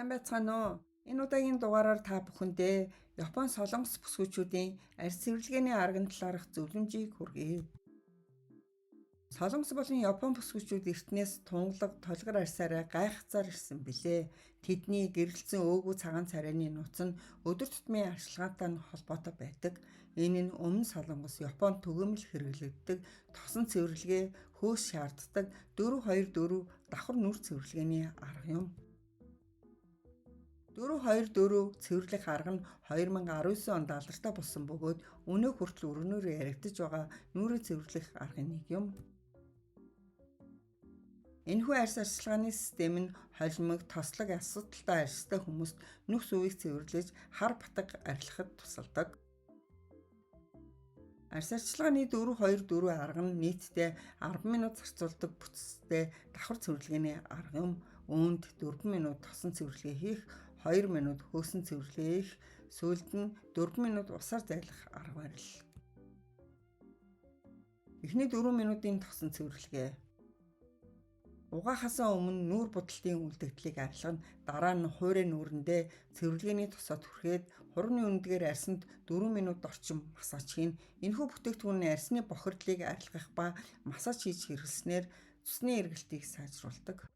Сайн байцгаана уу? Энэ удаагийн дугаараар та бүхэндээ Япон солонгос бүсгүйчүүдийн арьс цэвэрлэгээний арган талаарх зөвлөмжийг хүргэе. Солонгос болон Япон бүсгүйчүүд эртнээс тунгалаг, толгор арьсаараа гайхацаар ирсэн билээ. Тэдний гэрэлцсэн өөгүй цагаан царайны нууц нь өдөр тутмын арчилгаатай холбоотой байдаг. Энэ нь өмнө Солонгос, Японд төгөөмөл хэрэглэгддэг тосон цэвэрлэгээ, хөөс шаарддаг 4-2-4 давхар нүр цэвэрлэгээний арга юм. 4-2-4 цэвэрлэх арга нь 2019 онд алдартай болсон бөгөөд өнөө хүртэл өргөнөөр яригдж байгаа нүрээ цэвэрлэх аргын нэг юм. Энэхүү арьс арчилгааны систем нь холимог, тослог асуудалтай арьстай хүмүүст нөхс үеийг цэвэрлэж хар батг арилгахад тусалдаг. Арьс арчилгааны 4-2-4 арга нь нийтдээ 10 минут зарцуулдаг бүтцтэй давхар цэвэрлэгээний арга юм. Үүнд 4 минут тосон цэвэрлэгээ хийх, 2 минут хөөсөн цэвэрлэгээ хийх, сүүлд нь 4 минут усаар зайлах арга барил. Эхний 4 минутын тосон цэвэрлэгээ. Угаахаас өмнө нүүр будалтын үлдэгдлийг арилгана. Дараа нь хуурай нүүрэндээ цэвэрлэгээний тосоод хүрхээд хурууны үндгээр арьсанд 4 минут орчим массаж хийн. Энэхүү бүтээгдэхүүн нь арьсны бохирдлыг арилгах ба массаж хийж хэрэглэснээр цусны эргэлтийг сайжруулдаг.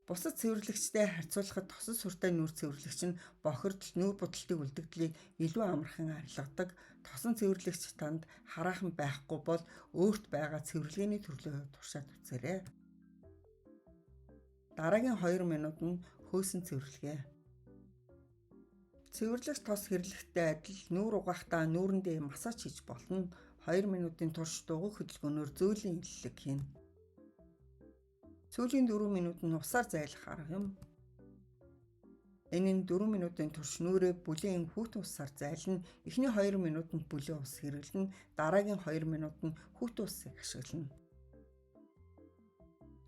Бусад цэвэрлэгчтэй харьцуулахад тосон суртай нүур цэвэрлэгч нь бохирдол, нүүр будалтын үлдэгдлийг илүү амархан арилгадаг. Тосон цэвэрлэгч танд хараахан байхгүй бол өөрт байгаа цэвэрлэгээний төрлөө туршаад үзээрэй. Дараагийн 2 минут нь хөөсөн цэвэрлэгээ. Цэвэрлэгч тос хэрлэхтэй адил нүүр угаахдаа нүүрэндээ массаж хийж болно. 2 минутын турш дугуй хөдөлгөөнөөр зөөлөн илэлэг хийнэ. Сүүлийн 4 минут нь усаар зайлах арга юм. Энэ нь 4 минутын турш нүрээ бүлээн хүүтэн усаар зайлна. Эхний 2 минутанд бүлээн ус хэрэглэнэ. Дараагийн 2 минутанд хүүтэн усыг ашиглана.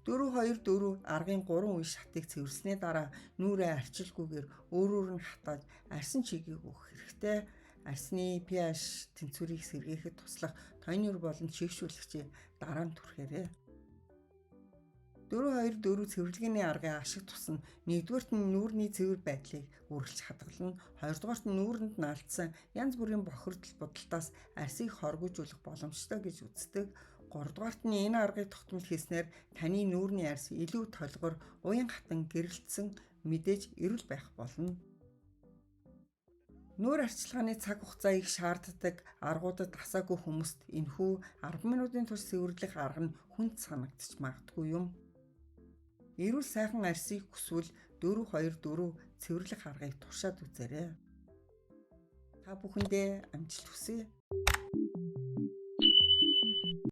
4-2-4 аргын 3 үе шатыг цэвэрлснээ дараа нүрээ арчилгүйгээр өөрөөр нь хатаад арьсан чигийг өгөх хэрэгтэй. Арьсны pH тэнцвэрийг сэргээхэд туслах тонер болон чийгшүүлэгчийг дараа нь түрхээрэй. 4-2-4 цэвэрлэгээний аргын ашиг тус нь нэгдүгээрт нь нүүрний цэвэр байдлыг үргэлж хадгална. Хоёрдугаарт нь нүүрэнд наалдсан янз бүрийн бохирдол будалтаас арьсыг хоргожүүлэх боломжтой гэж үздэг. Гуравдугаарт нь энэ аргыг тогтмол хийснээр таны нүүрний арьс илүү толгор, уян хатан гэрэлтсэн мэдээж эрүүл байх болно. Нүүр арчилгааны цаг хугацаа их шаарддаг аргуудад асаагүй хүмүүст энэхүү 10 минутын турш цэвэрлэх арга нь хүнд санагдчих магадгүй юм. Эрүүл сайхан арьсыг хүсвэл 4-2-4 цэвэрлэх аргыг туршаад үзээрэй. Та бүхэндээ амжилт хүсье.